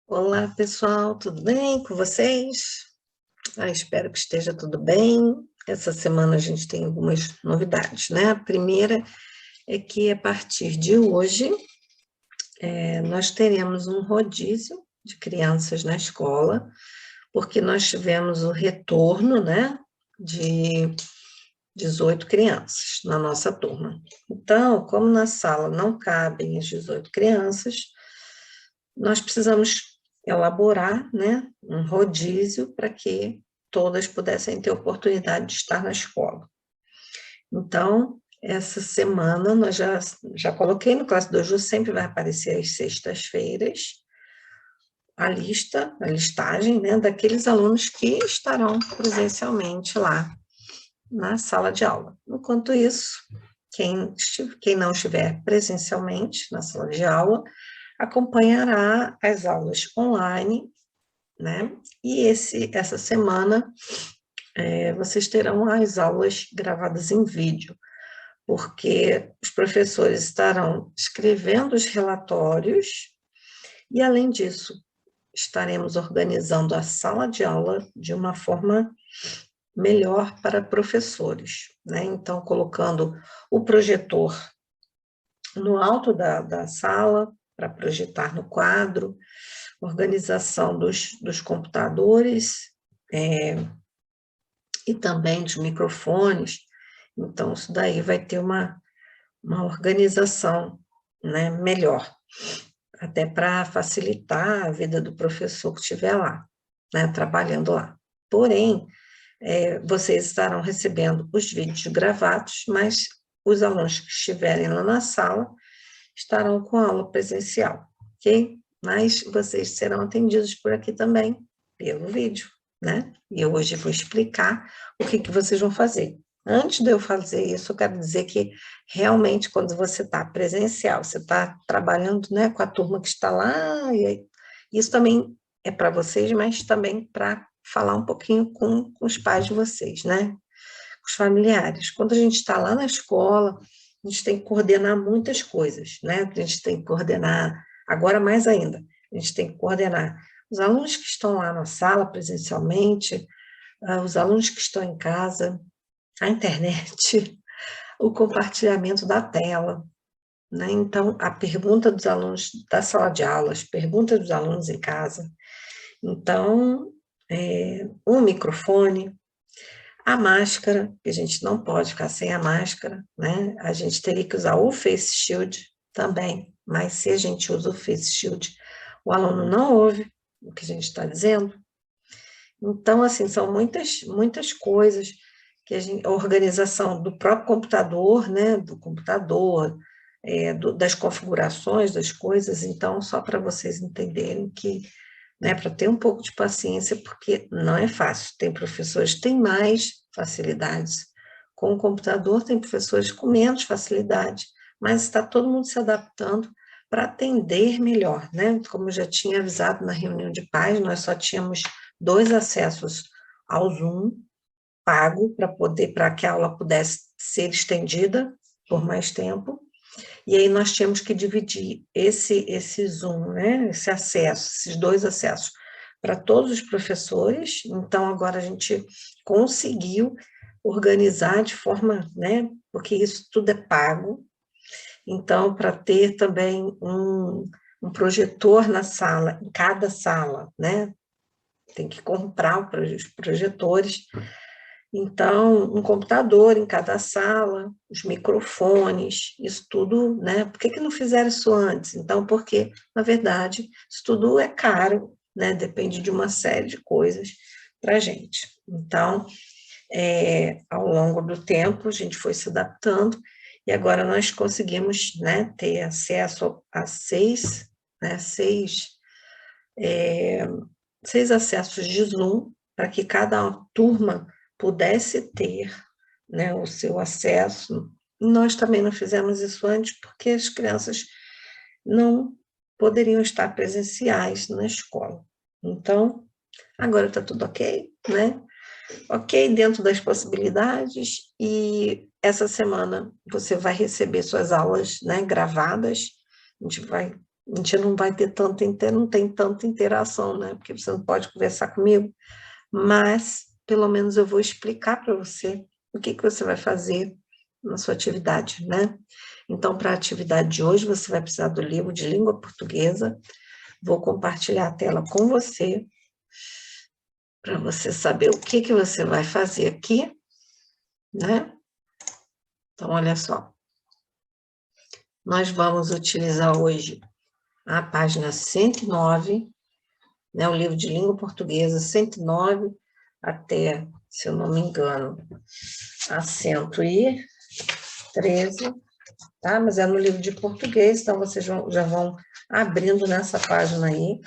Olá, pessoal, tudo bem com vocês? Espero que esteja tudo bem. Essa semana a gente tem algumas novidades, né? A primeira é que a partir de hoje nós teremos um rodízio de crianças na escola, porque nós tivemos o retorno, né, de 18 crianças na nossa turma. Então, como na sala não cabem as 18 crianças, nós precisamos elaborar, né, um rodízio para que todas pudessem ter oportunidade de estar na escola. Então, essa semana, nós já coloquei no Classe 2 sempre vai aparecer às sextas-feiras, a listagem, né, daqueles alunos que estarão presencialmente lá na sala de aula. Enquanto isso, quem não estiver presencialmente na sala de aula, acompanhará as aulas online, né? E essa semana vocês terão as aulas gravadas em vídeo, porque os professores estarão escrevendo os relatórios e, além disso, estaremos organizando a sala de aula de uma forma melhor para professores, né? Então, colocando o projetor no alto da sala, para projetar no quadro, organização dos computadores e também dos microfones. Então, isso daí vai ter uma organização, né, melhor, até para facilitar a vida do professor que estiver lá, né, trabalhando lá. Porém, vocês estarão recebendo os vídeos gravados, mas os alunos que estiverem lá na sala estarão com a aula presencial, ok? Mas vocês serão atendidos por aqui também, pelo vídeo, né? E eu hoje vou explicar o que vocês vão fazer. Antes de eu fazer isso, eu quero dizer que realmente quando você está presencial, você está trabalhando, né, com a turma que está lá, e isso também é para vocês, mas também para falar um pouquinho com os pais de vocês, né? Com os familiares. Quando a gente está lá na escola, a gente tem que coordenar muitas coisas, né? A gente tem que coordenar, agora mais ainda, a gente tem que coordenar os alunos que estão lá na sala presencialmente, os alunos que estão em casa, a internet, o compartilhamento da tela, né? Então, a pergunta dos alunos da sala de aula, as perguntas dos alunos em casa. Então, um microfone, a máscara, que a gente não pode ficar sem a máscara, né? A gente teria que usar o face shield também, mas se a gente usa o face shield, o aluno não ouve o que a gente está dizendo. Então, assim, são muitas coisas que a organização do próprio computador, né? Do computador, das configurações das coisas. Então, só para vocês entenderem que, né, para ter um pouco de paciência, porque não é fácil. Tem professores que têm mais facilidades com o computador, tem professores com menos facilidade, mas está todo mundo se adaptando para atender melhor, né? Como eu já tinha avisado na reunião de pais, nós só tínhamos 2 acessos ao Zoom pago para que a aula pudesse ser estendida por mais tempo. E aí nós tínhamos que dividir esse Zoom, né, esse acesso, esses 2 acessos, para todos os professores. Então, agora a gente conseguiu organizar de forma, né, porque isso tudo é pago. Então, para ter também um projetor na sala, em cada sala, né, tem que comprar os projetores. Então, um computador em cada sala, os microfones, isso tudo, né? Por que não fizeram isso antes? Então, porque, na verdade, isso tudo é caro, né? Depende de uma série de coisas para a gente. Então, ao longo do tempo, a gente foi se adaptando e agora nós conseguimos, né, ter acesso a 6 acessos de Zoom para que cada turma pudesse ter, né, o seu acesso. Nós também não fizemos isso antes porque as crianças não poderiam estar presenciais na escola. Então, agora está tudo ok, né? Ok, dentro das possibilidades, e essa semana você vai receber suas aulas, né, gravadas. A gente vai A gente não vai ter não tem tanta interação, né? Porque você não pode conversar comigo, mas pelo menos eu vou explicar para você o que você vai fazer na sua atividade, né? Então, para a atividade de hoje, você vai precisar do livro de língua portuguesa. Vou compartilhar a tela com você, para você saber o que você vai fazer aqui, né? Então, olha só. Nós vamos utilizar hoje a página 109, né? O livro de língua portuguesa, 109 até, se eu não me engano, a 113, tá? Mas é no livro de português, então vocês já vão abrindo nessa página aí,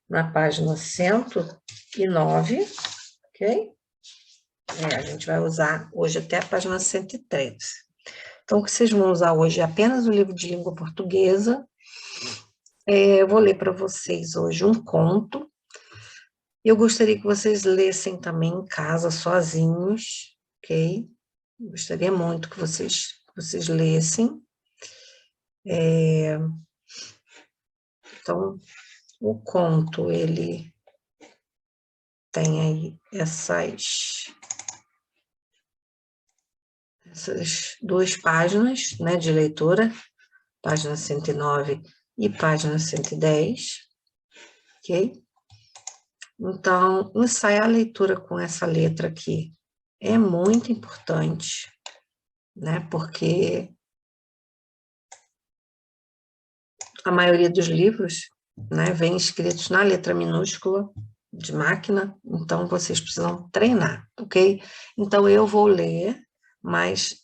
na página 109, ok? A gente vai usar hoje até a página 103. Então, o que vocês vão usar hoje é apenas o livro de língua portuguesa. Eu vou ler para vocês hoje um conto. Eu gostaria que vocês lessem também em casa, sozinhos, ok? Gostaria muito que vocês lessem. Então, o conto, ele tem aí essas 2 páginas, né, de leitura, página 109 e página 110, ok? Então, ensaiar a leitura com essa letra aqui é muito importante, né, porque a maioria dos livros, né, vem escritos na letra minúscula de máquina, então vocês precisam treinar, ok? Então, eu vou ler, mas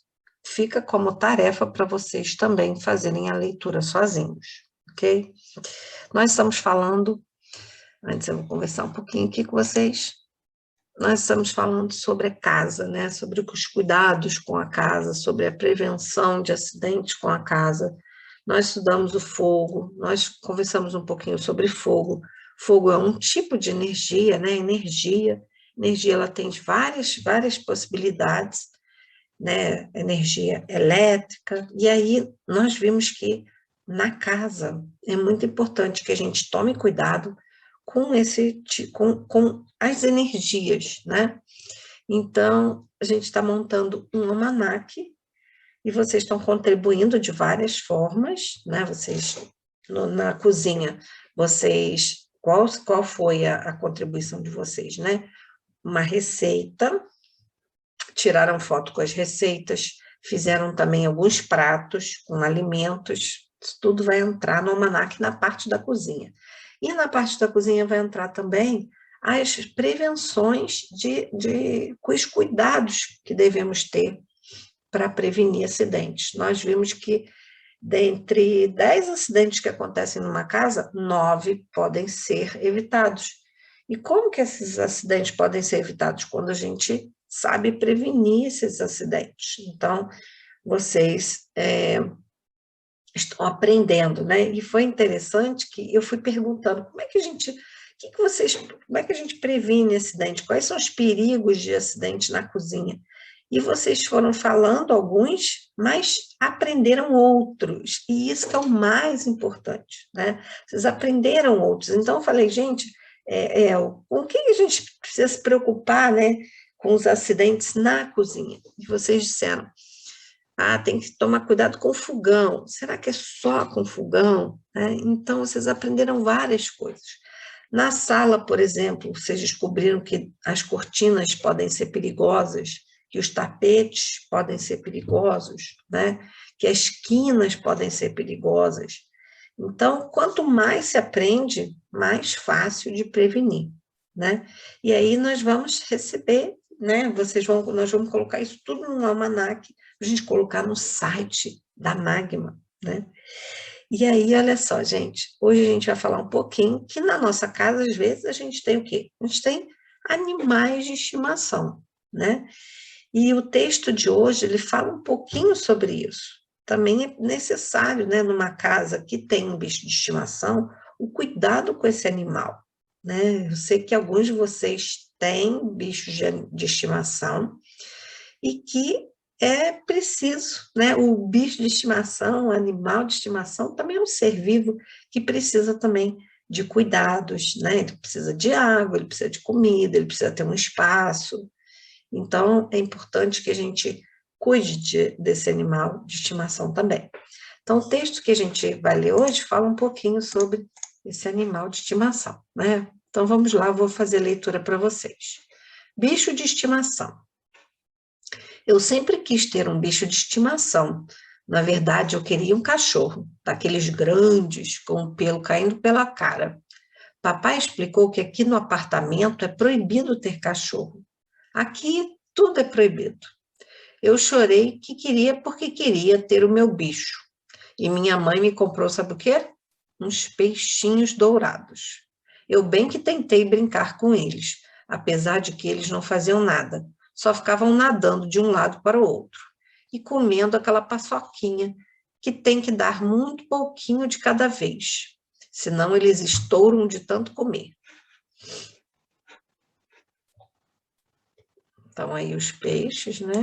fica como tarefa para vocês também fazerem a leitura sozinhos, ok? Nós estamos falando, antes eu vou conversar um pouquinho aqui com vocês, nós estamos falando sobre a casa, né? Sobre os cuidados com a casa, sobre a prevenção de acidentes com a casa. Nós estudamos o fogo, nós conversamos um pouquinho sobre fogo. Fogo é um tipo de energia, né? Energia ela tem várias possibilidades, né? Energia elétrica. E aí nós vimos que na casa é muito importante que a gente tome cuidado com as energias, né? Então, a gente está montando um almanaque e vocês estão contribuindo de várias formas, né? Vocês, na cozinha, qual foi a contribuição de vocês, né? Uma receita, tiraram foto com as receitas, fizeram também alguns pratos com alimentos, isso tudo vai entrar no almanaque na parte da cozinha. E na parte da cozinha vai entrar também as prevenções com os cuidados que devemos ter para prevenir acidentes. Nós vimos que dentre 10 acidentes que acontecem numa casa, 9 podem ser evitados. E como que esses acidentes podem ser evitados? Quando a gente sabe prevenir esses acidentes. Então, vocês estão aprendendo, né? E foi interessante que eu fui perguntando como é que a gente, como é que a gente previne acidente? Quais são os perigos de acidente na cozinha? E vocês foram falando alguns, mas aprenderam outros, e isso que é o mais importante, né? Vocês aprenderam outros. Então, eu falei, gente, com o que a gente precisa se preocupar, né? Com os acidentes na cozinha. E vocês disseram, tem que tomar cuidado com o fogão. Será que é só com fogão? Então, vocês aprenderam várias coisas. Na sala, por exemplo, vocês descobriram que as cortinas podem ser perigosas, que os tapetes podem ser perigosos, né? Que as quinas podem ser perigosas. Então, quanto mais se aprende, mais fácil de prevenir, né? E aí nós vamos receber, né? Nós vamos colocar isso tudo no almanaque, a gente colocar no site da Magma, né? E aí, olha só, gente, hoje a gente vai falar um pouquinho que na nossa casa, às vezes, a gente tem o quê? A gente tem animais de estimação, né? E o texto de hoje, ele fala um pouquinho sobre isso. Também é necessário, né, numa casa que tem um bicho de estimação, o cuidado com esse animal, né? Eu sei que alguns de vocês têm bichos de estimação e que é preciso, né? O bicho de estimação, o animal de estimação, também é um ser vivo que precisa também de cuidados, né? Ele precisa de água, ele precisa de comida, ele precisa ter um espaço. Então, é importante que a gente cuide desse animal de estimação também. Então, o texto que a gente vai ler hoje fala um pouquinho sobre esse animal de estimação, né? Então, vamos lá, eu vou fazer a leitura para vocês. Bicho de estimação. Eu sempre quis ter um bicho de estimação. Na verdade, eu queria um cachorro, daqueles grandes, com o pelo caindo pela cara. Papai explicou que aqui no apartamento é proibido ter cachorro. Aqui tudo é proibido. Eu chorei que queria porque queria ter o meu bicho. E minha mãe me comprou, sabe o quê? Uns peixinhos dourados. Eu bem que tentei brincar com eles, apesar de que eles não faziam nada, só ficavam nadando de um lado para o outro e comendo aquela paçoquinha que tem que dar muito pouquinho de cada vez, senão eles estouram de tanto comer. Então, aí os peixes, né?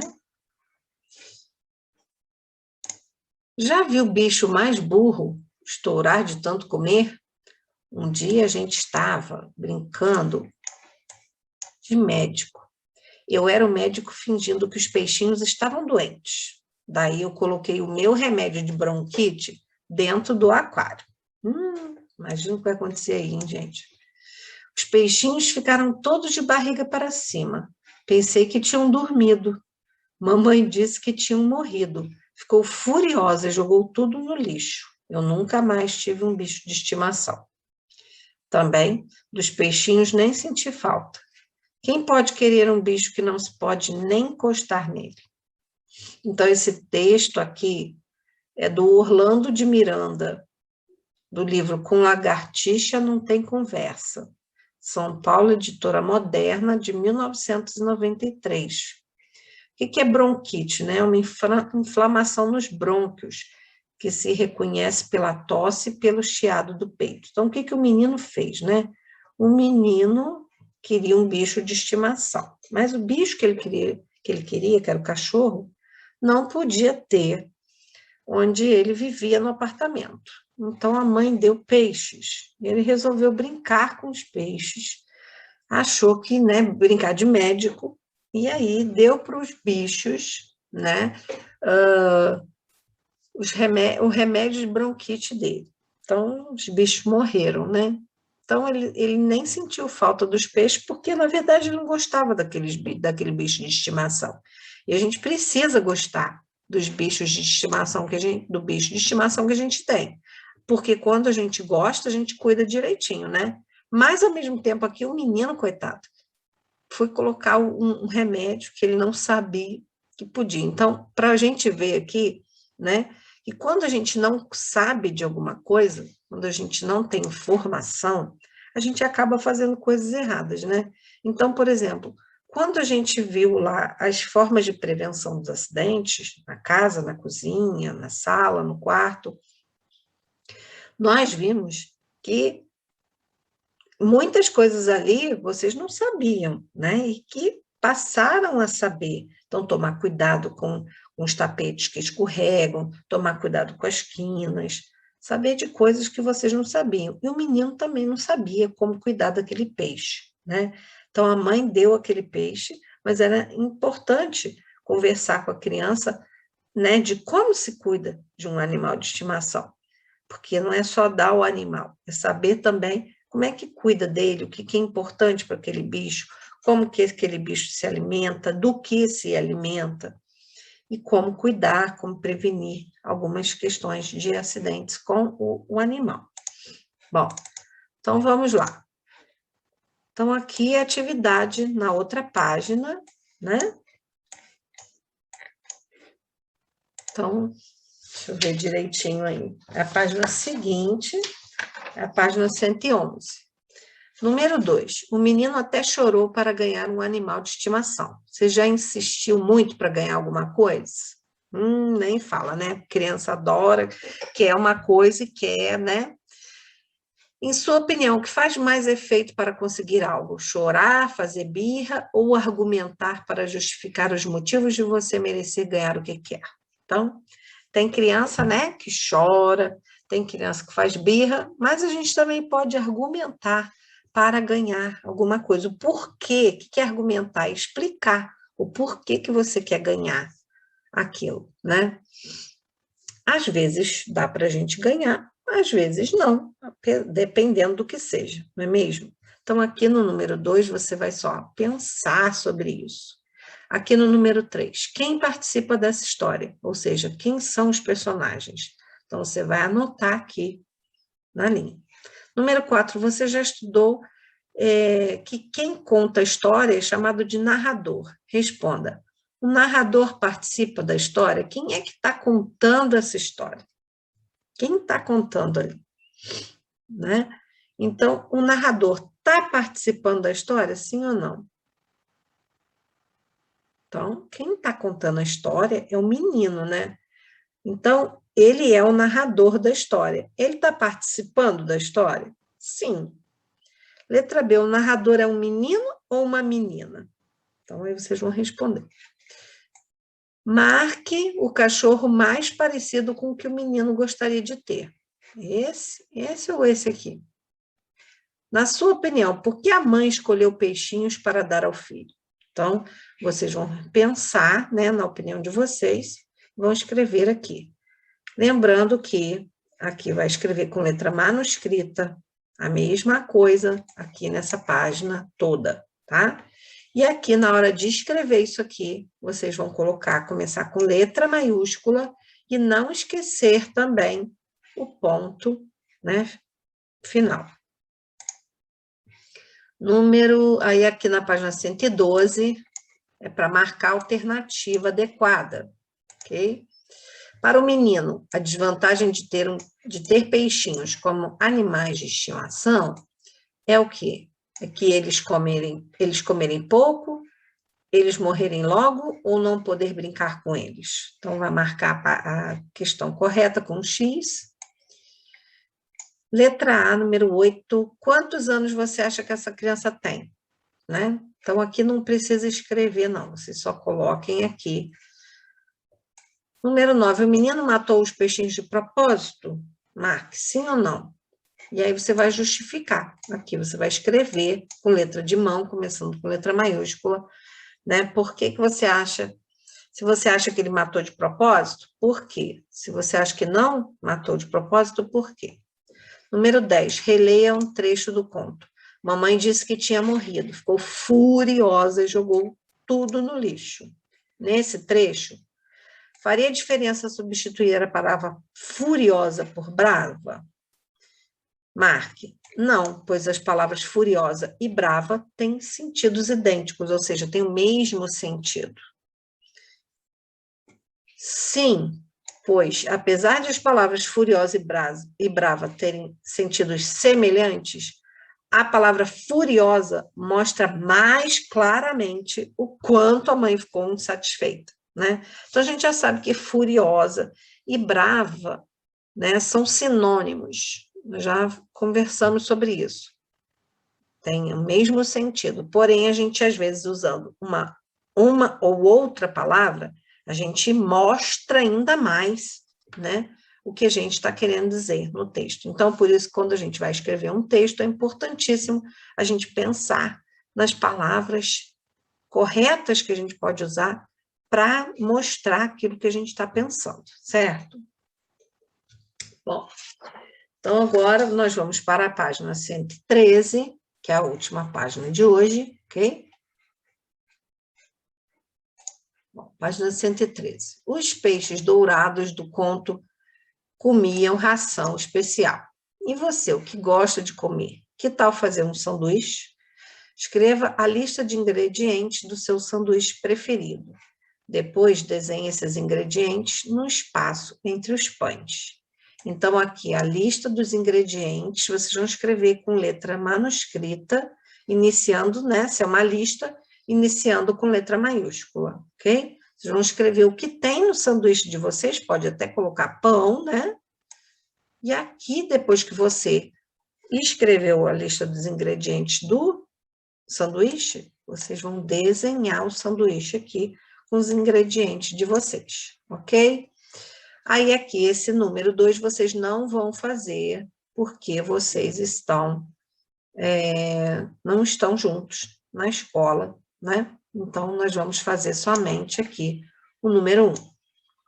Já viu o bicho mais burro estourar de tanto comer? Um dia a gente estava brincando de médico. Eu era o médico fingindo que os peixinhos estavam doentes. Daí eu coloquei o meu remédio de bronquite dentro do aquário. Imagina o que vai acontecer aí, hein, gente? Os peixinhos ficaram todos de barriga para cima. Pensei que tinham dormido. Mamãe disse que tinham morrido. Ficou furiosa e jogou tudo no lixo. Eu nunca mais tive um bicho de estimação. Também, dos peixinhos nem senti falta. Quem pode querer um bicho que não se pode nem encostar nele? Então, esse texto aqui é do Orlando de Miranda, do livro Com Lagartixa Não Tem Conversa. São Paulo, editora moderna, de 1993. O que é bronquite? Né? Uma inflamação nos brônquios, que se reconhece pela tosse e pelo chiado do peito. Então, o que o menino fez? Né? O menino queria um bicho de estimação, mas o bicho que ele queria, que era o cachorro, não podia ter onde ele vivia no apartamento. Então, a mãe deu peixes. Ele resolveu brincar com os peixes, achou que, né, brincar de médico, e aí deu para os bichos, né, o remédio de bronquite dele. Então, os bichos morreram, né? Então, ele nem sentiu falta dos peixes, porque, na verdade, ele não gostava daquele bicho de estimação. E a gente precisa gostar dos bichos de estimação do bicho de estimação que a gente tem. Porque quando a gente gosta, a gente cuida direitinho, né? Mas, ao mesmo tempo, aqui, o menino, coitado, foi colocar um remédio que ele não sabia que podia. Então, para a gente ver aqui, né, que quando a gente não sabe de alguma coisa, quando a gente não tem informação, a gente acaba fazendo coisas erradas, né? Então, por exemplo, quando a gente viu lá as formas de prevenção dos acidentes, na casa, na cozinha, na sala, no quarto, nós vimos que muitas coisas ali vocês não sabiam, né? E que passaram a saber. Então, tomar cuidado com os tapetes que escorregam, tomar cuidado com as quinas, saber de coisas que vocês não sabiam. E o menino também não sabia como cuidar daquele peixe, né? Então, a mãe deu aquele peixe, mas era importante conversar com a criança, né, de como se cuida de um animal de estimação. Porque não é só dar o animal, é saber também como é que cuida dele, o que é importante para aquele bicho, como que aquele bicho se alimenta, do que se alimenta, e como cuidar, como prevenir algumas questões de acidentes com o animal. Bom, então vamos lá. Então, aqui é a atividade na outra página, né? Então, deixa eu ver direitinho aí. A página seguinte é a página 111. Número 2, o menino até chorou para ganhar um animal de estimação. Você já insistiu muito para ganhar alguma coisa? Nem fala, né? Criança adora, quer uma coisa e quer, né? Em sua opinião, o que faz mais efeito para conseguir algo? Chorar, fazer birra ou argumentar para justificar os motivos de você merecer ganhar o que quer? Então, tem criança, né, que chora, tem criança que faz birra, mas a gente também pode argumentar para ganhar alguma coisa. O porquê, o que é argumentar? Explicar o porquê que você quer ganhar aquilo, né? Às vezes dá para a gente ganhar, às vezes não, dependendo do que seja, não é mesmo? Então, aqui no número 2, você vai só pensar sobre isso. Aqui no número 3, quem participa dessa história? Ou seja, quem são os personagens? Então, você vai anotar aqui na linha. Número 4, você já estudou que quem conta a história é chamado de narrador. Responda. O narrador participa da história? Quem é que está contando essa história? Quem está contando ali? Né? Então, o narrador está participando da história, sim ou não? Então, quem está contando a história é o menino, né? Então, ele é o narrador da história. Ele está participando da história? Sim. Letra B, o narrador é um menino ou uma menina? Então, aí vocês vão responder. Marque o cachorro mais parecido com o que o menino gostaria de ter. Esse ou esse aqui? Na sua opinião, por que a mãe escolheu peixinhos para dar ao filho? Então, vocês vão pensar, né, na opinião de vocês, vão escrever aqui. Lembrando que aqui vai escrever com letra manuscrita, a mesma coisa aqui nessa página toda, tá? E aqui, na hora de escrever isso aqui, vocês vão começar com letra maiúscula e não esquecer também o ponto, né, final. Aí aqui na página 112, é para marcar a alternativa adequada, ok? Para o menino, a desvantagem de ter peixinhos como animais de estimação é o quê? É que eles comerem pouco, eles morrerem logo ou não poder brincar com eles. Então, vai marcar a questão correta com X. Letra A, número 8. Quantos anos você acha que essa criança tem? Né? Então, aqui não precisa escrever, não. Vocês só coloquem aqui. Número 9. O menino matou os peixinhos de propósito? Marque sim ou não. E aí você vai justificar. Aqui você vai escrever com letra de mão, começando com letra maiúscula, né? Por que você acha? Se você acha que ele matou de propósito, por quê? Se você acha que não matou de propósito, por quê? Número 10, releia um trecho do conto. Mamãe disse que tinha morrido, ficou furiosa e jogou tudo no lixo. Nesse trecho, faria diferença substituir a palavra furiosa por brava? Marque. Não, pois as palavras furiosa e brava têm sentidos idênticos, ou seja, têm o mesmo sentido. Sim, pois, apesar de as palavras furiosa e brava terem sentidos semelhantes, a palavra furiosa mostra mais claramente o quanto a mãe ficou insatisfeita, né? Então, a gente já sabe que furiosa e brava, né, são sinônimos. Nós já conversamos sobre isso. Tem o mesmo sentido. Porém, a gente, às vezes, usando uma ou outra palavra, a gente mostra ainda mais, né, o que a gente está querendo dizer no texto. Então, por isso, quando a gente vai escrever um texto, é importantíssimo a gente pensar nas palavras corretas que a gente pode usar para mostrar aquilo que a gente está pensando, certo? Bom, então agora nós vamos para a página 113, que é a última página de hoje, ok? Bom, página 113. Os peixes dourados do conto comiam ração especial. E você, o que gosta de comer? Que tal fazer um sanduíche? Escreva a lista de ingredientes do seu sanduíche preferido. Depois, desenhe esses ingredientes no espaço entre os pães. Então, aqui, a lista dos ingredientes, vocês vão escrever com letra manuscrita, iniciando, né? Se é uma lista, iniciando com letra maiúscula, ok? Vocês vão escrever o que tem no sanduíche de vocês, pode até colocar pão, né? E aqui, depois que você escreveu a lista dos ingredientes do sanduíche, vocês vão desenhar o sanduíche aqui com os ingredientes de vocês, ok? Aí aqui, esse número 2, vocês não vão fazer, porque vocês não estão juntos na escola, né? Então, nós vamos fazer somente aqui o número 1,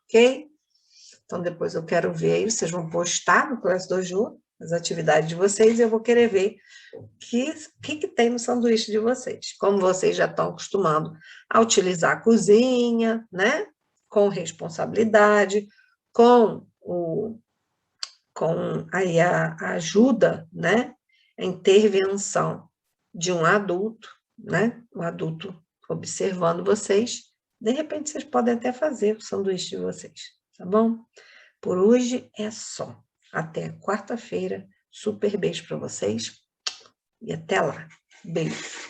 ok? Então, depois eu quero ver aí, vocês vão postar no Classe Dojo as atividades de vocês e eu vou querer ver o que tem no sanduíche de vocês. Como vocês já estão acostumados a utilizar a cozinha, né? Com responsabilidade, com aí a ajuda, né? A intervenção de um adulto, né? Um adulto observando vocês. De repente, vocês podem até fazer o sanduíche de vocês, tá bom? Por hoje é só. Até quarta-feira. Super beijo para vocês e até lá. Beijo.